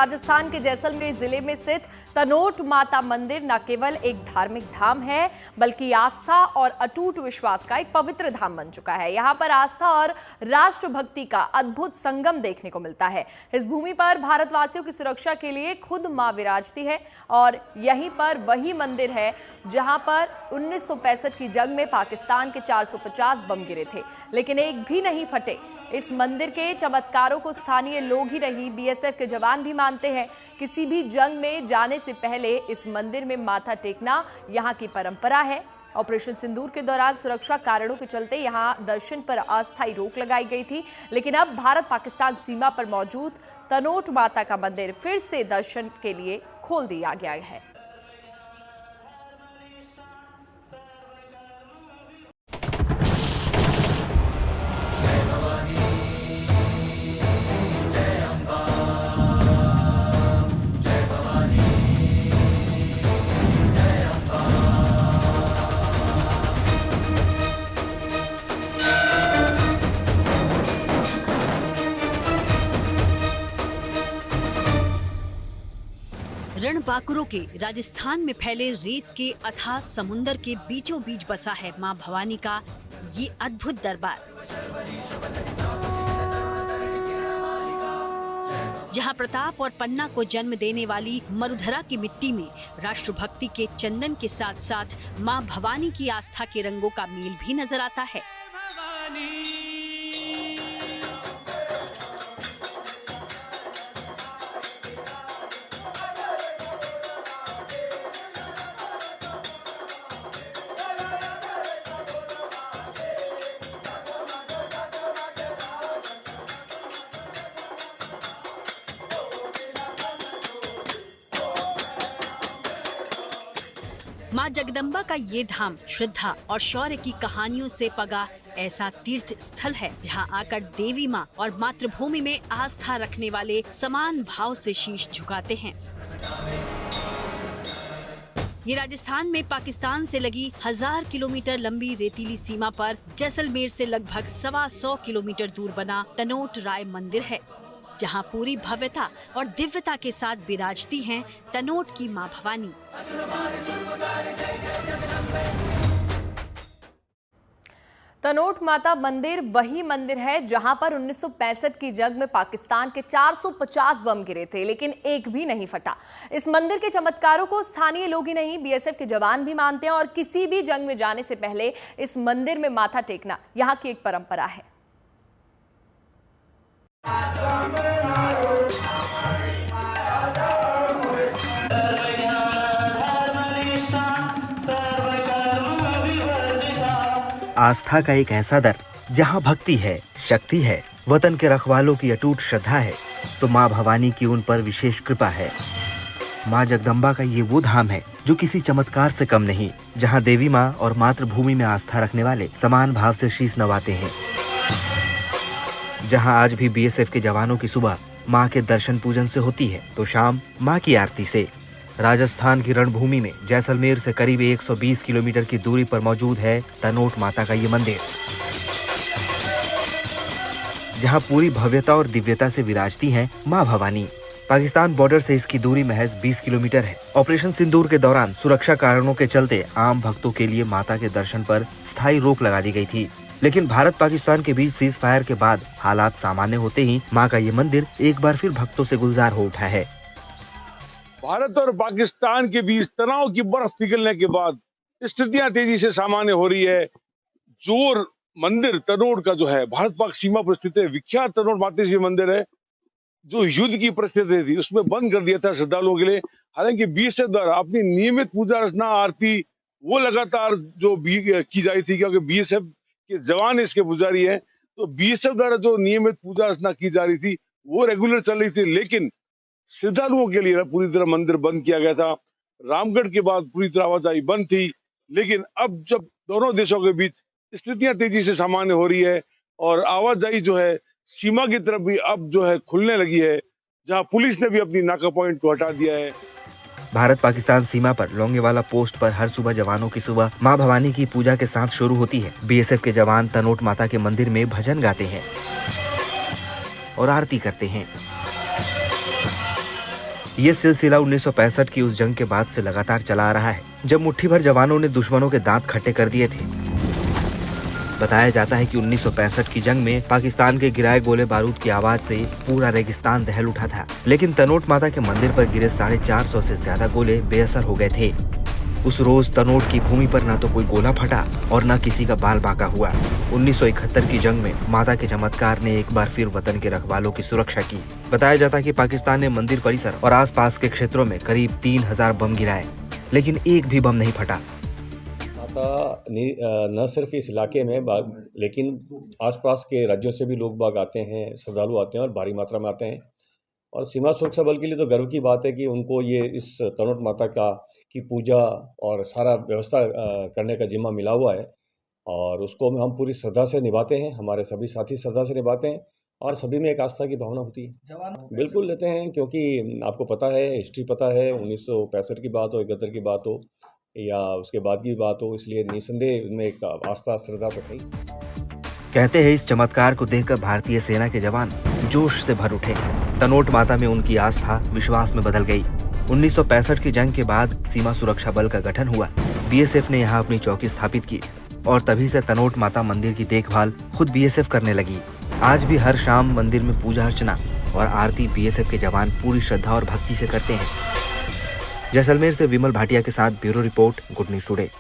राजस्थान के जैसलमेर जिले में स्थित तनोट माता मंदिर न केवल एक धार्मिक धाम है, बल्कि आस्था और अटूट विश्वास का एक पवित्र धाम बन चुका है। यहाँ पर आस्था और राष्ट्रभक्ति का अद्भुत संगम देखने को मिलता है। इस भूमि पर भारतवासियों की सुरक्षा के लिए खुद मां विराजती है और यहीं पर वही मंदिर है जहां पर 1965 की जंग में पाकिस्तान के 450 बम गिरे थे, लेकिन एक भी नहीं फटे। इस मंदिर के चमत्कारों को स्थानीय लोग ही नहीं, बीएसएफ के जवान भी मानते हैं। किसी भी जंग में जाने से पहले इस मंदिर में माथा टेकना यहाँ की परंपरा है। ऑपरेशन सिंदूर के दौरान सुरक्षा कारणों के चलते यहाँ दर्शन पर अस्थायी रोक लगाई गई थी, लेकिन अब भारत पाकिस्तान सीमा पर मौजूद तनोट माता का मंदिर फिर से दर्शन के लिए खोल दिया गया है। रणबांकुरों के राजस्थान में फैले रेत के अथाह समुंदर के बीचों बीच बसा है मां भवानी का ये अद्भुत दरबार, जहां प्रताप और पन्ना को जन्म देने वाली मरुधरा की मिट्टी में राष्ट्रभक्ति के चंदन के साथ साथ मां भवानी की आस्था के रंगों का मेल भी नजर आता है। मां जगदम्बा का ये धाम श्रद्धा और शौर्य की कहानियों से पगा ऐसा तीर्थ स्थल है, जहां आकर देवी मां और मातृभूमि में आस्था रखने वाले समान भाव से शीश झुकाते हैं। ये राजस्थान में पाकिस्तान से लगी 1000 किलोमीटर लंबी रेतीली सीमा पर जैसलमेर से लगभग 125 किलोमीटर दूर बना तनोट राय मंदिर है, जहां पूरी भव्यता और दिव्यता के साथ विराजती हैं तनोट की मां भवानी। तनोट माता मंदिर वही मंदिर है जहां पर 1965 की जंग में पाकिस्तान के 450 बम गिरे थे, लेकिन एक भी नहीं फटा। इस मंदिर के चमत्कारों को स्थानीय लोग ही नहीं, बीएसएफ के जवान भी मानते हैं और किसी भी जंग में जाने से पहले इस मंदिर में माथा टेकना यहाँ की एक परंपरा है। आस्था का एक ऐसा दर जहां भक्ति है, शक्ति है, वतन के रखवालों की अटूट श्रद्धा है, तो मां भवानी की उन पर विशेष कृपा है। मां जगदम्बा का ये वो धाम है जो किसी चमत्कार से कम नहीं, जहां देवी मां और मातृभूमि में आस्था रखने वाले समान भाव से शीश नवाते हैं। जहां आज भी बीएसएफ के जवानों की सुबह मां के दर्शन पूजन से होती है, तो शाम मां की आरती से। राजस्थान की रणभूमि में जैसलमेर से करीब 120 किलोमीटर की दूरी पर मौजूद है तनोट माता का ये मंदिर, जहां पूरी भव्यता और दिव्यता से विराजती हैं मां भवानी। पाकिस्तान बॉर्डर से इसकी दूरी महज 20 किलोमीटर है। ऑपरेशन सिंदूर के दौरान सुरक्षा कारणों के चलते आम भक्तों के लिए माता के दर्शन पर स्थायी रोक लगा दी गई थी, लेकिन भारत पाकिस्तान के बीच सीज फायर के बाद हालात सामान्य होते ही मां का ये मंदिर एक बार फिर भक्तों से गुलजार हो उठा है। भारत और पाकिस्तान के बीच तनाव की बर्फ पिघलने के बाद स्थितियां तेजी से सामान्य हो रही है। जोर मंदिर तनोट का जो है भारत पाक सीमा पर स्थित है, विख्यात तनोट माता जी मंदिर है, जो युद्ध की परिस्थिति थी उसमें बंद कर दिया था श्रद्धालुओं के लिए। हालांकि बीएसएफ द्वारा अपनी नियमित पूजा अर्चना आरती वो लगातार जो की जा रही थी, क्योंकि बीएसएफ के जवान इसके पुजारी हैं, तो बीएसएफ द्वारा जो नियमित पूजा अर्चना की जा रही थी वो रेगुलर चल रही थी, लेकिन श्रद्धालुओं के लिए पूरी तरह मंदिर बंद किया गया था। रामगढ़ के बाद पूरी तरह आवाजाही बंद थी, लेकिन अब जब दोनों देशों के बीच स्थितियां तेजी से सामान्य हो रही है और आवाजाही जो है सीमा की तरफ भी अब जो है खुलने लगी है, जहां पुलिस ने भी अपनी नाका पॉइंट को हटा दिया है। भारत पाकिस्तान सीमा पर लोंगेवाला पोस्ट पर हर सुबह जवानों की सुबह मां भवानी की पूजा के साथ शुरू होती है। बीएसएफ के जवान तनोट माता के मंदिर में भजन गाते हैं और आरती करते हैं। ये सिलसिला 1965 की उस जंग के बाद से लगातार चला आ रहा है, जब मुट्ठी भर जवानों ने दुश्मनों के दांत खट्टे कर दिए थे। बताया जाता है कि 1965 की जंग में पाकिस्तान के गिराए गोले बारूद की आवाज से पूरा रेगिस्तान दहल उठा था, लेकिन तनोट माता के मंदिर पर गिरे 450 से ज्यादा गोले बेअसर हो गए थे। उस रोज तनोट की भूमि पर न तो कोई गोला फटा और न किसी का बाल बांका हुआ। 1971 की जंग में माता के चमत्कार ने एक बार फिर वतन के रखवालों की सुरक्षा की। बताया जाता है कि पाकिस्तान ने मंदिर परिसर और आसपास के क्षेत्रों में करीब 3000 बम गिराए, लेकिन एक भी बम नहीं फटा। माता न सिर्फ इस इलाके में लेकिन आसपास के राज्यों से भी लोग बाग आते हैं, श्रद्धालु आते हैं और भारी मात्रा में आते हैं। और सीमा सुरक्षा बल के लिए तो गर्व की बात है कि उनको ये इस तनोट माता की पूजा और सारा व्यवस्था करने का जिम्मा मिला हुआ है, और उसको हम पूरी श्रद्धा से निभाते हैं। हमारे सभी साथी श्रद्धा से निभाते हैं और सभी में एक आस्था की भावना होती है। बिल्कुल लेते हैं, क्योंकि आपको पता है, हिस्ट्री पता है, 1965 की बात हो, 71 की बात हो या उसके बाद की बात हो, इसलिए निसंदेह उनमें एक आस्था श्रद्धा तो है। कहते हैं इस चमत्कार को देखकर भारतीय सेना के जवान जोश से भर उठे। तनोट माता में उनकी आस्था विश्वास में बदल गई। 1965 की जंग के बाद सीमा सुरक्षा बल का गठन हुआ। बीएसएफ ने यहाँ अपनी चौकी स्थापित की और तभी से तनोट माता मंदिर की देखभाल खुद बीएसएफ करने लगी। आज भी हर शाम मंदिर में पूजा अर्चना और आरती बीएसएफ के जवान पूरी श्रद्धा और भक्ति से करते हैं। जैसलमेर से विमल भाटिया के साथ bureau report, good news today.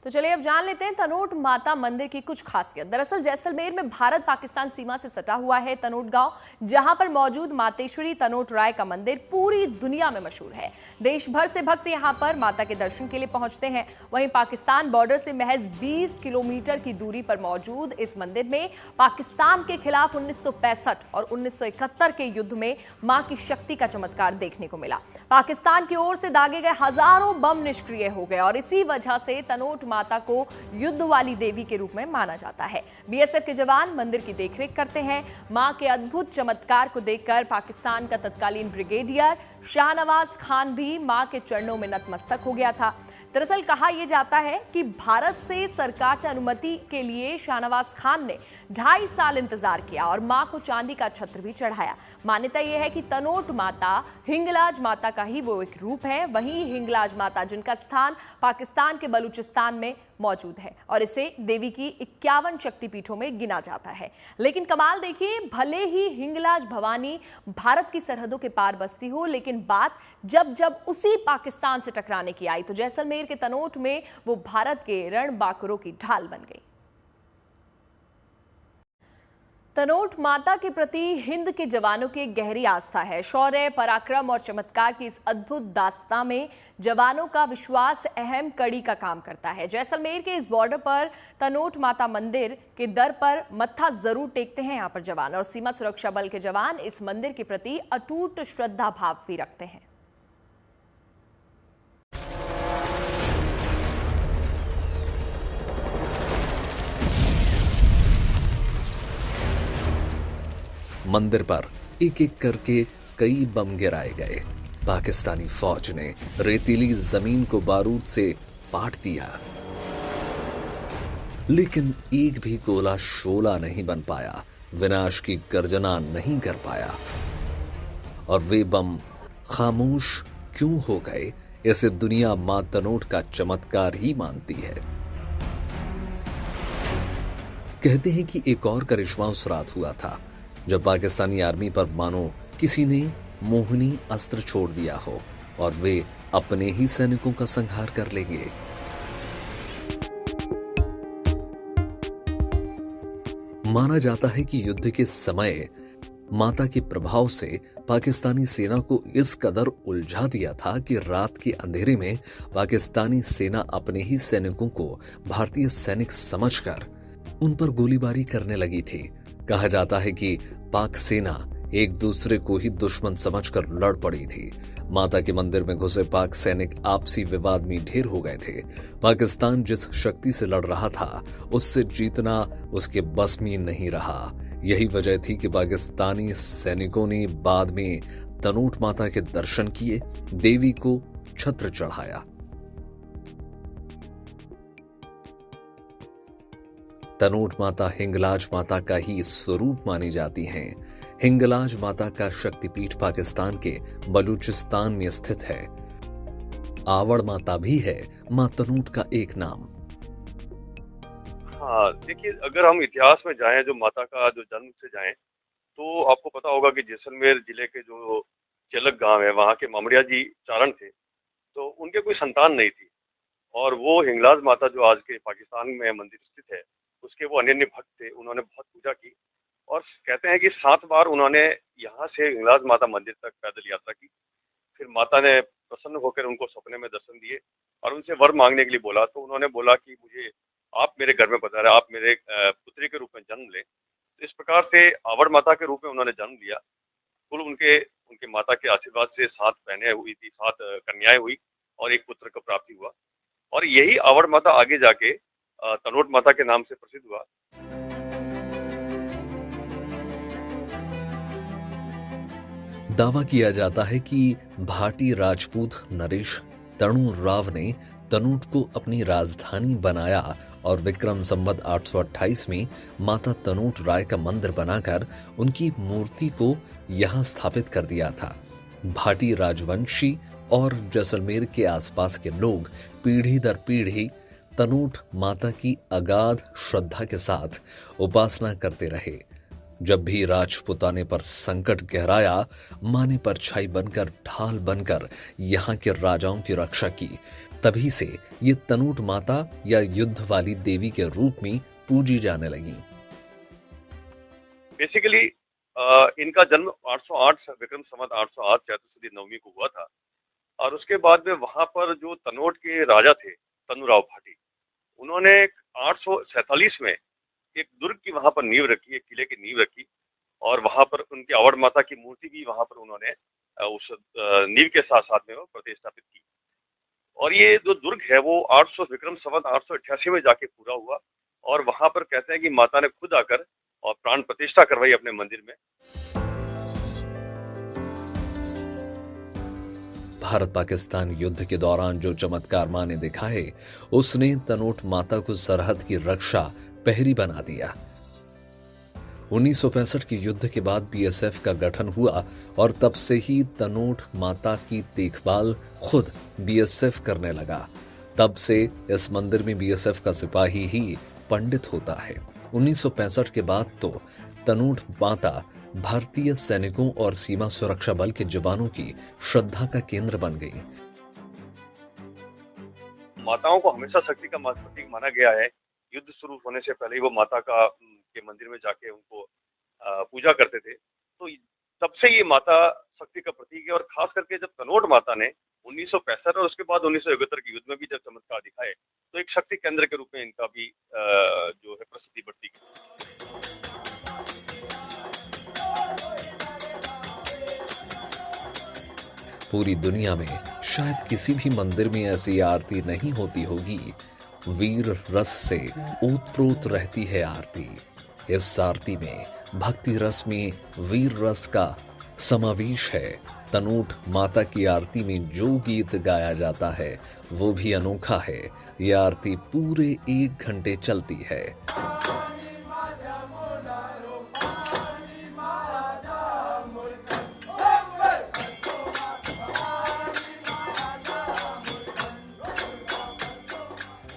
तो चलिए अब जान लेते हैं तनोट माता मंदिर की कुछ खासियत। दरअसल जैसलमेर में भारत पाकिस्तान सीमा से सटा हुआ है तनोट गांव, जहां पर मौजूद मातेश्वरी तनोट राय का मंदिर पूरी दुनिया में मशहूर है। देश भर से भक्त यहां पर माता के दर्शन के लिए पहुंचते हैं। वहीं पाकिस्तान बॉर्डर से महज 20 किलोमीटर की दूरी पर मौजूद इस मंदिर में पाकिस्तान के खिलाफ 1965 और 1971 के युद्ध में मां की शक्ति का चमत्कार देखने को मिला। पाकिस्तान की ओर से दागे गए हजारों बम निष्क्रिय हो गए और इसी वजह से तनोट माता को युद्ध वाली देवी के रूप में माना जाता है। बीएसएफ के जवान मंदिर की देखरेख करते हैं। मां के अद्भुत चमत्कार को देखकर पाकिस्तान का तत्कालीन ब्रिगेडियर शाहनवाज खान भी मां के चरणों में नतमस्तक हो गया था। दरअसल कहा यह जाता है कि भारत से सरकार से अनुमति के लिए शाहनवाज खान ने 2.5 साल इंतजार किया और मां को चांदी का छत्र भी चढ़ाया। मान्यता यह है कि तनोट माता हिंगलाज माता का ही वो एक रूप है। वहीं हिंगलाज माता जिनका स्थान पाकिस्तान के बलूचिस्तान में मौजूद है और इसे देवी की 51 शक्तिपीठों में गिना जाता है। लेकिन कमाल देखिए, भले ही हिंगलाज भवानी भारत की सरहदों के पार बसती हो, लेकिन बात जब उसी पाकिस्तान से टकराने की आई तो जैसलमेर के तनोट में वो भारत के रणबांकुरों की ढाल बन गई। तनोट माता के प्रति हिंद के जवानों की गहरी आस्था है। शौर्य, पराक्रम और चमत्कार की इस अद्भुत दास्तां में जवानों का विश्वास अहम कड़ी का काम करता है। जैसलमेर के इस बॉर्डर पर तनोट माता मंदिर के दर पर मत्था जरूर टेकते हैं यहाँ पर जवान, और सीमा सुरक्षा बल के जवान इस मंदिर के प्रति अटूट श्रद्धा भाव भी रखते हैं। मंदिर पर एक एक करके कई बम गिराए गए। पाकिस्तानी फौज ने रेतीली जमीन को बारूद से पाट दिया, लेकिन एक भी गोला शोला नहीं बन पाया, विनाश की गर्जना नहीं कर पाया। और वे बम खामोश क्यों हो गए, इसे दुनिया मां तनोट का चमत्कार ही मानती है। कहते हैं कि एक और करिश्मा उस रात हुआ था जब पाकिस्तानी आर्मी पर मानो किसी ने मोहनी अस्त्र छोड़ दिया हो और वे अपने ही सैनिकों का संहार कर लेंगे। माना जाता है कि युद्ध के समय माता के प्रभाव से पाकिस्तानी सेना को इस कदर उलझा दिया था कि रात के अंधेरे में पाकिस्तानी सेना अपने ही सैनिकों को भारतीय सैनिक समझकर उन पर गोलीबारी करने लगी थी। कहा जाता है कि पाक सेना एक दूसरे को ही दुश्मन समझकर लड़ पड़ी थी। माता के मंदिर में घुसे पाक सैनिक आपसी विवाद में ढेर हो गए थे। पाकिस्तान जिस शक्ति से लड़ रहा था उससे जीतना उसके बस में नहीं रहा। यही वजह थी कि पाकिस्तानी सैनिकों ने बाद में तनोट माता के दर्शन किए, देवी को छत्र चढ़ाया। तनोट माता हिंगलाज माता का ही स्वरूप मानी जाती हैं। हिंगलाज माता का शक्तिपीठ पाकिस्तान के बलूचिस्तान में स्थित है। आवड़ माता भी है मां तनोट का एक नाम। हाँ, देखिए, अगर हम इतिहास में जाएं, जो माता का जो जन्म से जाएं, तो आपको पता होगा कि जैसलमेर जिले के जो चलक गांव है, वहाँ के मामड़िया जी चारण थे, तो उनके कोई संतान नहीं थी, और वो हिंगलाज माता जो आज के पाकिस्तान में मंदिर स्थित है, उसके वो अनन्य भक्त थे। उन्होंने बहुत पूजा की, और कहते हैं कि 7 बार उन्होंने यहाँ से हिंगलाज माता मंदिर तक पैदल यात्रा की। फिर माता ने प्रसन्न होकर उनको सपने में दर्शन दिए और उनसे वर मांगने के लिए बोला, तो उन्होंने बोला कि मुझे आप मेरे घर में पधारे, आप मेरे पुत्री के रूप में जन्म लें। तो इस प्रकार से आवड़ माता के रूप में उन्होंने जन्म लिया। कुल उनके उनके माता के आशीर्वाद से 7 बहनें हुई थी, 7 कन्याएं हुई, और एक पुत्र का प्राप्ति हुआ, और यही आवड़ माता आगे जाके तनोट माता के नाम से प्रसिद्ध हुआ। दावा किया जाता है कि भाटी राजपूत नरेश तणुराव ने तनोट को अपनी राजधानी बनाया और विक्रम संवत 828 में माता तनोट राय का मंदिर बनाकर उनकी मूर्ति को यहां स्थापित कर दिया था। भाटी राजवंशी और जैसलमेर के आसपास के लोग पीढ़ी दर पीढ़ी तनोट माता की अगाध श्रद्धा के साथ उपासना करते रहे। जब भी राजपुताने पर संकट गहराया, मां ने परछाई बनकर, ढाल बनकर यहाँ के राजाओं की रक्षा की। तभी से ये तनोट माता या युद्ध वाली देवी के रूप में पूजी जाने लगी। बेसिकली इनका जन्म 808 विक्रम संवत 808 चैत्र शुदी नवमी को हुआ था, और उसके बाद में वहां पर जो तनोट के राजा थे तनुराव भाटी, उन्होंने 847 में एक दुर्ग की वहां पर नींव रखी, एक किले की नींव रखी, और वहां पर उनकी आवड़ माता की मूर्ति भी वहां पर उन्होंने उस नींव के साथ साथ में वो प्रतिष्ठापित की। और ये जो दुर्ग है वो 800 विक्रम संवत 888 में जाके पूरा हुआ, और वहां पर कहते हैं कि माता ने खुद आकर और प्राण प्रतिष्ठा करवाई अपने मंदिर में। भारत पाकिस्तान युद्ध के दौरान जो चमत्कार मां ने दिखाए, उसने तनोट माता को सरहद की रक्षा पहरी बना दिया। 1965 के युद्ध के बाद बीएसएफ का गठन हुआ, और तब से ही तनोट माता की देखभाल खुद बीएसएफ करने लगा। तब से इस मंदिर में बीएसएफ का सिपाही ही पंडित होता है। 1965 के बाद तो तनोट माता भारतीय सैनिकों और सीमा सुरक्षा बल के जवानों की श्रद्धा का केंद्र बन गई। माताओं को हमेशा शक्ति का प्रतीक माना गया है। युद्ध शुरू होने से पहले ही वो माता के मंदिर में जाके उनको पूजा करते थे, तो तब से ये माता शक्ति का प्रतीक है। और खास करके जब तनोट माता ने 1965 और उसके बाद 1971 के युद्ध में भी जब चमत्कार दिखाए, तो एक शक्ति केंद्र के रूप में इनका भी जो है प्रसिद्धि बढ़ती गई। पूरी दुनिया में शायद किसी भी मंदिर में ऐसी आरती नहीं होती होगी। वीर रस से ओतप्रोत रहती है आरती। इस आरती में भक्ति रस में वीर रस का समावेश है। तनोट माता की आरती में जो गीत गाया जाता है वो भी अनोखा है। यह आरती पूरे 1 घंटे चलती है।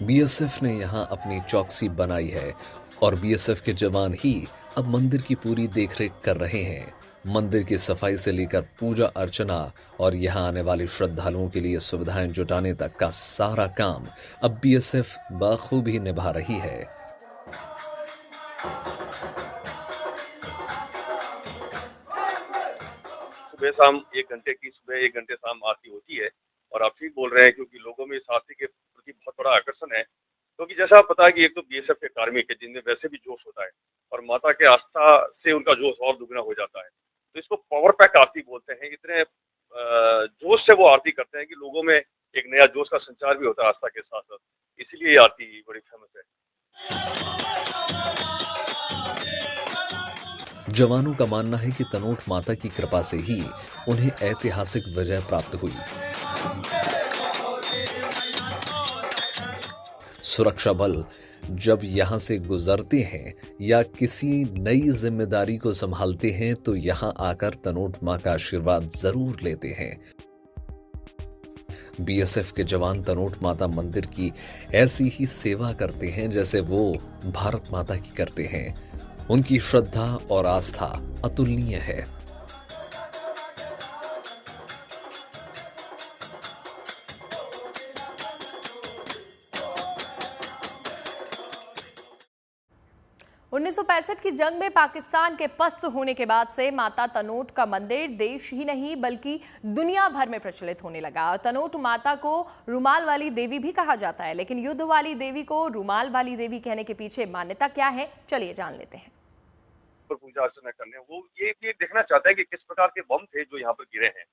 बीएसएफ ने यहाँ अपनी चौकसी बनाई है, और बीएसएफ के जवान ही अब मंदिर की पूरी देखरेख कर रहे हैं। मंदिर की सफाई से लेकर पूजा अर्चना और यहाँ आने वाले श्रद्धालुओं के लिए सुविधाएं जुटाने तक का सारा काम अब बीएसएफ बखूबी निभा रही है। सुबह शाम 1 घंटे की, सुबह 1 घंटे शाम आरती होती है। और आप ठीक बोल रहे हैं, क्योंकि लोगों में इस आरती के प्रति बहुत बड़ा आकर्षण है। क्योंकि जैसा आप पता है कि एक तो बीएसएफ के कार्मिक है जिनमें वैसे भी जोश होता है, और माता के आस्था से उनका जोश और दुगना हो जाता है। तो इसको पावर पैक आरती बोलते हैं। इतने जोश से वो आरती करते हैं कि लोगों में एक नया जोश का संचार भी होता है आस्था के साथ साथ। इसलिए ये आरती बड़ी फेमस है। जवानों का मानना है कि तनोट माता की कृपा से ही उन्हें ऐतिहासिक विजय प्राप्त हुई। सुरक्षा बल जब यहाँ से गुजरते हैं या किसी नई जिम्मेदारी को संभालते हैं तो यहाँ आकर तनोट माँ का आशीर्वाद जरूर लेते हैं। बीएसएफ के जवान तनोट माता मंदिर की ऐसी ही सेवा करते हैं जैसे वो भारत माता की करते हैं। उनकी श्रद्धा और आस्था अतुलनीय है। उन्नीस की जंग में पाकिस्तान के पस्त होने के बाद से माता तनोट का मंदिर देश ही नहीं बल्कि दुनिया भर में प्रचलित होने लगा। तनोट माता को रुमाल वाली देवी भी कहा जाता है, लेकिन युद्ध वाली देवी को रुमाल वाली देवी कहने के पीछे मान्यता क्या है, चलिए जान लेते हैं। पूजा अर्चना करने वो ये देखना चाहता है कि किस प्रकार के बम थे जो यहाँ पर गिरे हैं,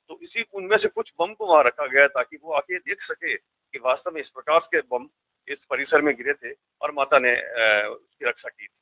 तो इसी उनमें से कुछ बम को वहाँ रखा गया ताकि वो आके देख सके कि वास्तव में इस प्रकार के बम इस परिसर में गिरे थे और माता ने उसकी रक्षा की थी।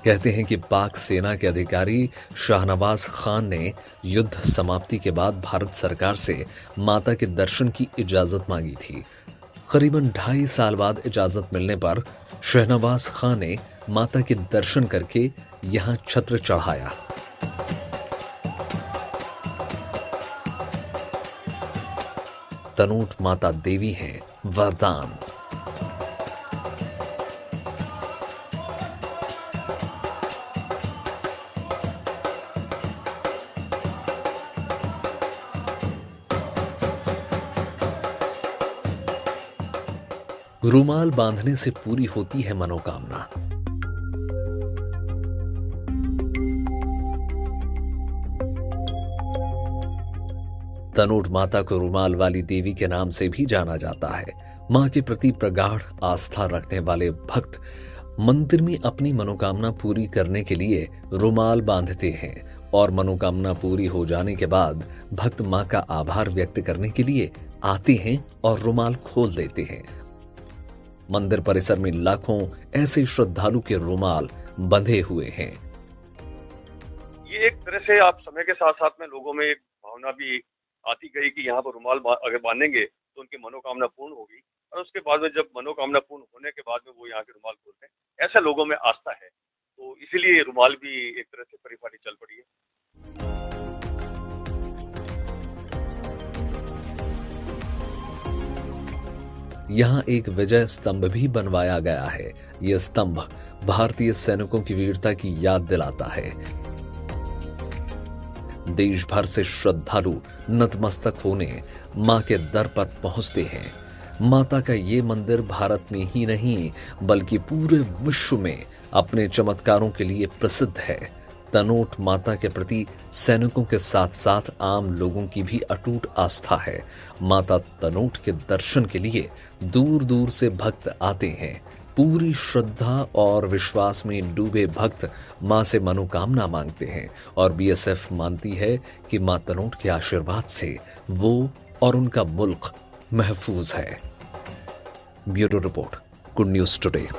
कहते हैं कि पाक सेना के अधिकारी शाहनवाज खान ने युद्ध समाप्ति के बाद भारत सरकार से माता के दर्शन की इजाजत मांगी थी। करीबन 2.5 साल बाद इजाजत मिलने पर शाहनवाज खान ने माता के दर्शन करके यहां छत्र चढ़ाया। तनोट माता देवी हैं वरदान। रुमाल बांधने से पूरी होती है मनोकामना। तनोट माता को रुमाल वाली देवी के नाम से भी जाना जाता है। मां के प्रति प्रगाढ़ आस्था रखने वाले भक्त मंदिर में अपनी मनोकामना पूरी करने के लिए रुमाल बांधते हैं और मनोकामना पूरी हो जाने के बाद भक्त मां का आभार व्यक्त करने के लिए आते हैं और रुमाल खोल देते हैं। मंदिर परिसर में लाखों ऐसे श्रद्धालु के रुमाल बंधे हुए हैं। ये एक तरह से आप समय के साथ साथ में लोगों में एक भावना भी आती गई कि यहाँ पर रुमाल अगर बांधेंगे तो उनकी मनोकामना पूर्ण होगी, और उसके बाद में जब मनोकामना पूर्ण होने के बाद में वो यहाँ के रुमाल खोलते हैं। ऐसा लोगों में आस्था है, तो इसीलिए रुमाल भी एक तरह से परिपाटी चल पड़ी है। यहाँ एक विजय स्तंभ भी बनवाया गया है। यह स्तंभ भारतीय सैनिकों की वीरता की याद दिलाता है। देश भर से श्रद्धालु नतमस्तक होने मां के दर पर पहुंचते हैं। माता का ये मंदिर भारत में ही नहीं बल्कि पूरे विश्व में अपने चमत्कारों के लिए प्रसिद्ध है। तनोट माता के प्रति सैनिकों के साथ साथ आम लोगों की भी अटूट आस्था है। माता तनोट के दर्शन के लिए दूर दूर से भक्त आते हैं। पूरी श्रद्धा और विश्वास में डूबे भक्त मां से मनोकामना मांगते हैं और बीएसएफ मानती है कि मां तनोट के आशीर्वाद से वो और उनका मुल्क महफूज है। Bureau report, good news today.